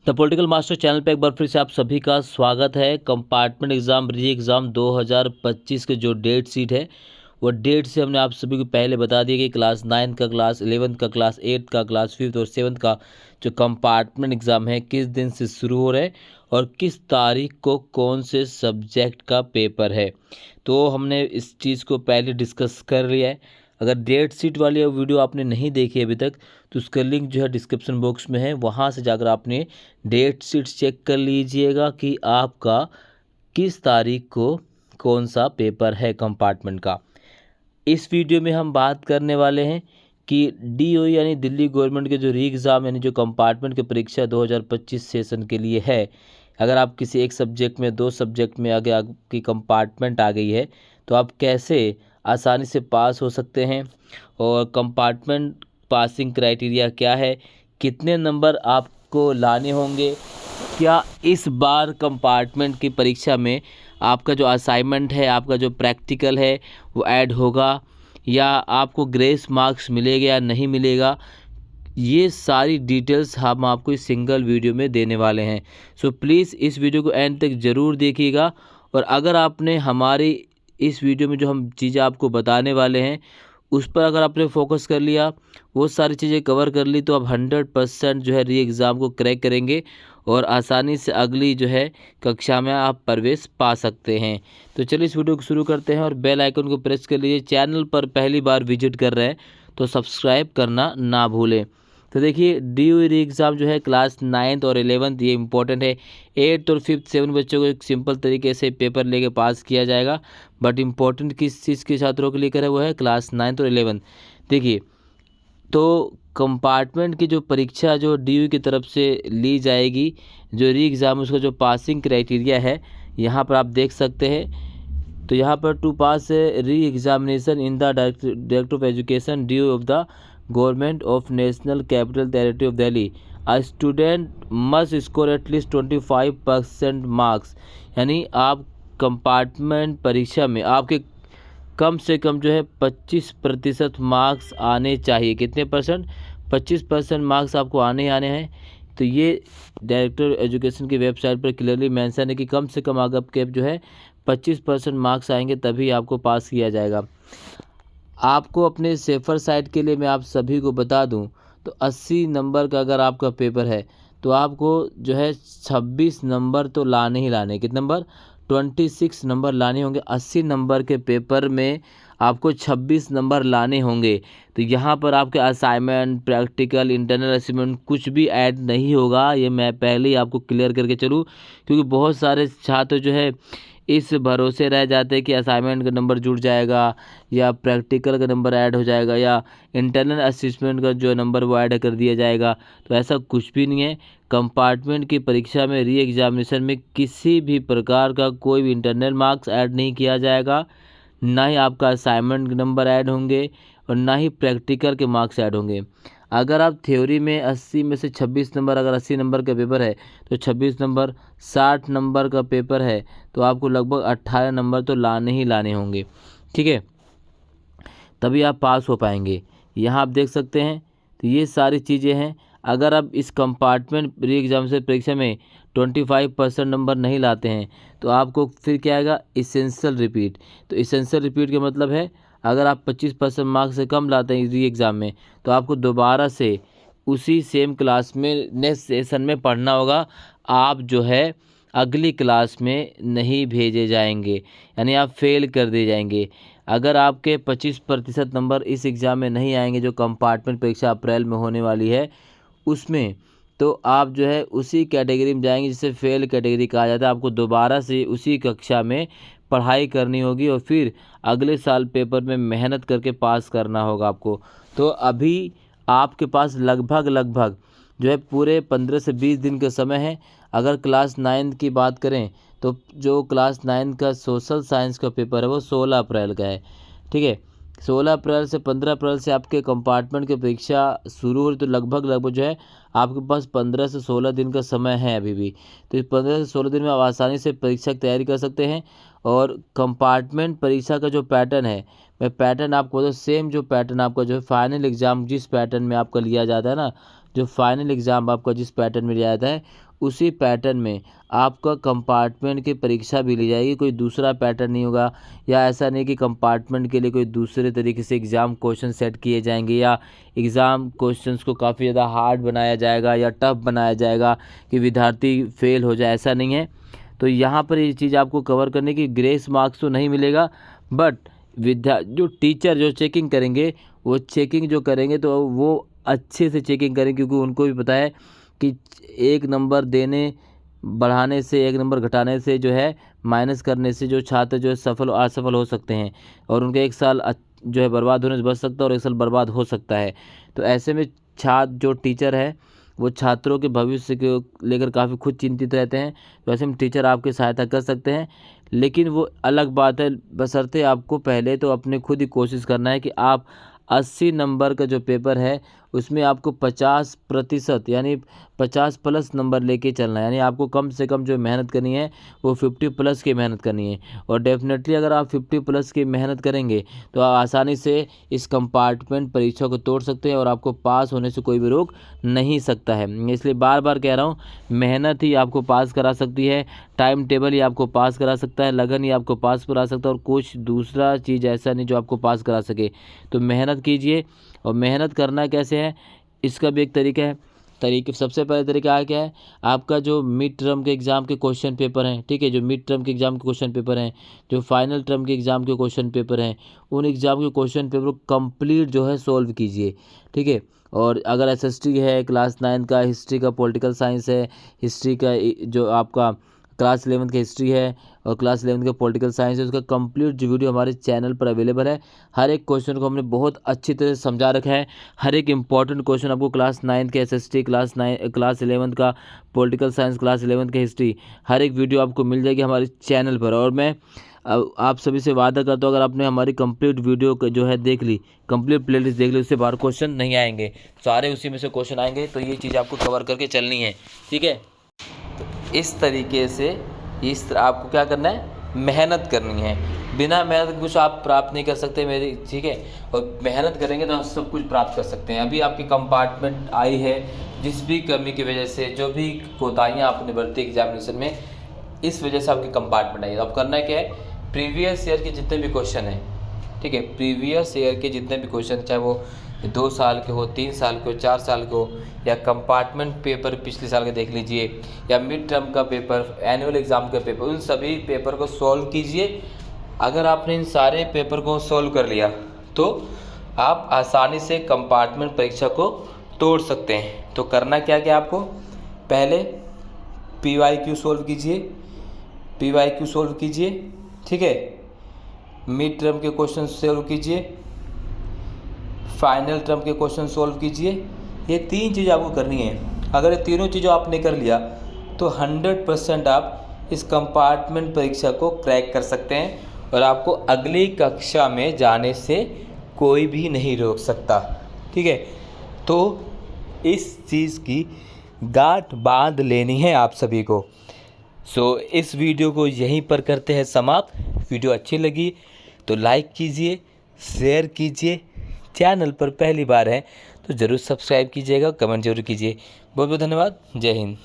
The political master channel पे एक बार फिर से आप सभी का स्वागत है। कंपार्टमेंट एग्ज़ाम री एग्ज़ाम 2025 के जो डेट शीट है वो डेट से हमने आप सभी को पहले बता दिया कि क्लास 9 का, क्लास 11 का, क्लास 8 का, क्लास 5 और 7 का जो कंपार्टमेंट एग्ज़ाम है किस दिन से शुरू हो रहा है और किस तारीख को कौन से सब्जेक्ट का पेपर है। तो हमने इस चीज़ को पहले डिस्कस कर लिया है। अगर डेट शीट वाली वीडियो आपने नहीं देखी अभी तक तो उसका लिंक जो है डिस्क्रिप्शन बॉक्स में है, वहाँ से जाकर आपने डेट शीट चेक कर लीजिएगा कि आपका किस तारीख को कौन सा पेपर है कंपार्टमेंट का। इस वीडियो में हम बात करने वाले हैं कि DOE यानी दिल्ली गवर्नमेंट के जो री एग्ज़ाम यानी जो कंपार्टमेंट की परीक्षा 2025 सेशन के लिए है, अगर आप किसी एक सब्जेक्ट में, दो सब्जेक्ट में आगे आपकी कंपार्टमेंट आ गई है तो आप कैसे आसानी से पास हो सकते हैं और कंपार्टमेंट पासिंग क्राइटेरिया क्या है, कितने नंबर आपको लाने होंगे, क्या इस बार कंपार्टमेंट की परीक्षा में आपका जो असाइनमेंट है, आपका जो प्रैक्टिकल है वो ऐड होगा या आपको ग्रेस मार्क्स मिलेगा या नहीं मिलेगा, ये सारी डिटेल्स हम आपको इस सिंगल वीडियो में देने वाले हैं। सो प्लीज़ इस वीडियो को एंड तक ज़रूर देखिएगा। और अगर आपने हमारी इस वीडियो में जो हम चीज़ें आपको बताने वाले हैं उस पर अगर आपने फोकस कर लिया, वो सारी चीज़ें कवर कर ली, तो आप 100% जो है री एग्ज़ाम को क्रैक करेंगे और आसानी से अगली जो है कक्षा में आप प्रवेश पा सकते हैं। तो चलिए इस वीडियो को शुरू करते हैं और बेल आइकन को प्रेस कर लीजिए। चैनल पर पहली बार विजिट कर रहे हैं तो सब्सक्राइब करना ना भूलें। तो देखिए DOE री एग्ज़ाम जो है क्लास 9th और 11th ये इंपॉर्टेंट है। 8th और 5th 7 बच्चों को एक सिंपल तरीके से पेपर लेके पास किया जाएगा, बट इम्पोर्टेंट किस चीज़ के छात्रों के लिए करे वो है क्लास 9th और 11th। देखिए तो कंपार्टमेंट की जो परीक्षा जो DOE की तरफ से ली जाएगी, जो री एग्ज़ाम उसका जो पासिंग क्राइटेरिया है यहाँ पर आप देख सकते हैं। तो यहाँ पर to pass re examination in the director of education DOE of the government of national capital territory of Delhi, a student must score at least 25% marks. यानी आप कंपार्टमेंट परीक्षा में आपके कम से कम जो है 25% मार्क्स आने चाहिए। कितने परसेंट? 25% मार्क्स आपको आने ही आने हैं। तो ये डायरेक्टर एजुकेशन की वेबसाइट पर क्लियरली मेंशन है कि कम से कम अगर आपके जो है 25% मार्क्स आएंगे तभी आपको पास किया जाएगा। आपको अपने सेफर साइड के लिए मैं आप सभी को बता दूं तो 80 नंबर का अगर आपका पेपर है तो आपको जो है 26 नंबर तो लाने ही लाने। कितने नंबर? 26 नंबर लाने होंगे। 80 नंबर के पेपर में आपको 26 नंबर लाने होंगे। तो यहाँ पर आपके असाइनमेंट, प्रैक्टिकल, इंटरनल असेसमेंट कुछ भी ऐड नहीं होगा। ये मैं पहले ही आपको क्लियर करके चलूँ, क्योंकि बहुत सारे छात्र जो है इस भरोसे रह जाते हैं कि असाइनमेंट का नंबर जुड़ जाएगा या प्रैक्टिकल का नंबर ऐड हो जाएगा या इंटरनल असेसमेंट का जो नंबर वो ऐड कर दिया जाएगा। तो ऐसा कुछ भी नहीं है। कंपार्टमेंट की परीक्षा में, री एग्जामिनेशन में किसी भी प्रकार का कोई भी इंटरनल मार्क्स ऐड नहीं किया जाएगा, ना ही आपका असाइनमेंट के नंबर ऐड होंगे और ना ही प्रैक्टिकल के मार्क्स ऐड होंगे। अगर आप थ्योरी में 80 में से 26 नंबर, अगर 80 नंबर का पेपर है तो 26 नंबर, 60 नंबर का पेपर है तो आपको लगभग 18 नंबर तो लाने ही लाने होंगे। ठीक है, तभी आप पास हो पाएंगे। यहाँ आप देख सकते हैं। तो ये सारी चीज़ें हैं। अगर आप इस कंपार्टमेंट री एग्ज़ाम से परीक्षा में 25% नंबर नहीं लाते हैं तो आपको फिर क्या आएगा? Essential repeat. तो इसेंशियल रिपीट का मतलब है अगर आप 25% मार्क्स से कम लाते हैं री एग्ज़ाम में तो आपको दोबारा से उसी सेम क्लास में नेक्स्ट सेशन में पढ़ना होगा। आप जो है अगली क्लास में नहीं भेजे जाएंगे, यानी आप फेल कर दिए जाएंगे। अगर आपके 25% नंबर इस एग्ज़ाम में नहीं आएंगे जो कंपार्टमेंट परीक्षा अप्रैल में होने वाली है उसमें, तो आप जो है उसी कैटेगरी में जाएंगे जिसे फेल कैटेगरी कहा जाता है। आपको दोबारा से उसी कक्षा में पढ़ाई करनी होगी और फिर अगले साल पेपर में मेहनत करके पास करना होगा आपको। तो अभी आपके पास लगभग जो है पूरे 15 से 20 दिन का समय है। अगर क्लास 9 की बात करें तो जो क्लास 9 का सोशल साइंस का पेपर है वो 16 अप्रैल का है। ठीक है, 16 अप्रैल से 15 अप्रैल से आपके कंपार्टमेंट की परीक्षा शुरू हो रही, तो लगभग जो है आपके पास 15 से 16 दिन का समय है अभी भी। तो इस 15 से 16 दिन में आप आसानी से परीक्षा की तैयारी कर सकते हैं। और कंपार्टमेंट परीक्षा का जो पैटर्न है, मैं पैटर्न आपको तो सेम जो पैटर्न आपका जो है फाइनल एग्ज़ाम जिस पैटर्न में आपका लिया जाता है ना, जो फाइनल एग्ज़ाम आपका जिस पैटर्न में लिया जाता है उसी पैटर्न में आपका कंपार्टमेंट की परीक्षा भी ली जाएगी। कोई दूसरा पैटर्न नहीं होगा, या ऐसा नहीं कि कंपार्टमेंट के लिए कोई दूसरे तरीके से एग्ज़ाम क्वेश्चन सेट किए जाएंगे, या एग्ज़ाम क्वेश्चंस को काफ़ी ज़्यादा हार्ड बनाया जाएगा या टफ बनाया जाएगा कि विद्यार्थी फेल हो जाए, ऐसा नहीं है। तो यहाँ पर ये चीज़ आपको कवर करने की ग्रेस मार्क्स तो नहीं मिलेगा, बट जो टीचर जो चेकिंग करेंगे वो चेकिंग जो करेंगे तो वो अच्छे से चेकिंग करें, क्योंकि उनको भी पता है कि एक नंबर देने बढ़ाने से, एक नंबर घटाने से जो है माइनस करने से जो छात्र जो है सफल असफल हो सकते हैं, और उनका एक साल जो है बर्बाद होने से बच सकता है और एक साल बर्बाद हो सकता है। तो ऐसे में छात्र जो टीचर है वो छात्रों के भविष्य को लेकर काफ़ी खुद चिंतित रहते हैं। तो ऐसे में टीचर आपकी सहायता कर सकते हैं, लेकिन वो अलग बात है, बशर्ते आपको पहले तो अपने खुद ही कोशिश करना है कि आप 80 नंबर का जो पेपर है उसमें आपको 50% यानी 50 प्लस नंबर लेके चलना है। यानी आपको कम से कम जो मेहनत करनी है वो 50 प्लस की मेहनत करनी है, और डेफिनेटली अगर आप 50 प्लस की मेहनत करेंगे तो आप आसानी से इस कंपार्टमेंट परीक्षा को तोड़ सकते हैं और आपको पास होने से कोई भी रोक नहीं सकता है। इसलिए बार बार कह रहा हूँ, मेहनत ही आपको पास करा सकती है, टाइम टेबल ही आपको पास करा सकता है, लगन ही आपको पास करा सकता है, और कुछ दूसरा चीज़ ऐसा नहीं जो आपको पास करा सके। तो मेहनत कीजिए, और मेहनत करना कैसे है इसका भी एक तरीका है। सबसे पहले तरीका क्या है, आपका जो मिड टर्म के एग्ज़ाम के क्वेश्चन पेपर हैं, ठीक है, जो मिड टर्म के एग्ज़ाम के क्वेश्चन पेपर हैं, जो फाइनल टर्म के एग्ज़ाम के क्वेश्चन पेपर हैं, उन एग्ज़ाम के क्वेश्चन पेपर को कंप्लीट जो है सोल्व कीजिए, ठीक है। और अगर एसएसटी है क्लास 9 का, हिस्ट्री का, पॉलिटिकल साइंस है, हिस्ट्री का जो आपका क्लास 11 की हिस्ट्री है और क्लास 11 का पॉलिटिकल साइंस है, उसका कंप्लीट जो वीडियो हमारे चैनल पर अवेलेबल है। हर एक क्वेश्चन को हमने बहुत अच्छी तरह से समझा रखा है। हर एक इंपॉर्टेंट क्वेश्चन आपको क्लास 9 के एसएसटी, क्लास 11 का पॉलिटिकल साइंस, क्लास 11 का हिस्ट्री, हर एक वीडियो आपको मिल जाएगी हमारे चैनल पर। और मैं आप सभी से वादा करता हूँ, अगर आपने हमारी कंप्लीट वीडियो जो है देख ली, कंप्लीट प्लेलिस्ट देख ली, उससे बाहर क्वेश्चन नहीं आएंगे, सारे उसी में से क्वेश्चन आएंगे। तो ये चीज़ आपको कवर करके चलनी है, ठीक है। इस तरीके से आपको क्या करना है, मेहनत करनी है। बिना मेहनत कुछ आप प्राप्त नहीं कर सकते मेरी, ठीक है। और मेहनत करेंगे तो आप सब कुछ प्राप्त कर सकते हैं। अभी आपकी कंपार्टमेंट आई है, जिस भी कमी की वजह से, जो भी कोताहियाँ आपने बरती एग्जामिनेशन में, इस वजह से आपकी कंपार्टमेंट आई है। तो अब करना क्या है, प्रीवियस ईयर के जितने भी क्वेश्चन हैं, ठीक है, प्रीवियस ईयर के जितने भी क्वेश्चन, चाहे वो 2 साल के हो, 3 साल के हो, 4 साल के हो, या कंपार्टमेंट पेपर पिछले साल के देख लीजिए, या मिड टर्म का पेपर, एनुअल एग्ज़ाम का पेपर, उन सभी पेपर को सॉल्व कीजिए। अगर आपने इन सारे पेपर को सॉल्व कर लिया तो आप आसानी से कंपार्टमेंट परीक्षा को तोड़ सकते हैं। तो करना क्या क्या आपको, पहले PYQ सॉल्व कीजिए, ठीक है, मिड टर्म के क्वेश्चन सॉल्व कीजिए, फाइनल टर्म के क्वेश्चन सॉल्व कीजिए। ये 3 चीज़ आपको करनी है। अगर ये तीनों चीज़ों आपने कर लिया तो 100% आप इस कंपार्टमेंट परीक्षा को क्रैक कर सकते हैं, और आपको अगली कक्षा में जाने से कोई भी नहीं रोक सकता, ठीक है। तो इस चीज़ की गांठ बांध लेनी है आप सभी को। इस वीडियो को यहीं पर करते हैं समाप्त। वीडियो अच्छी लगी तो लाइक कीजिए, शेयर कीजिए, चैनल पर पहली बार है तो ज़रूर सब्सक्राइब कीजिएगा, कमेंट जरूर कीजिए। बहुत बहुत धन्यवाद। जय हिंद।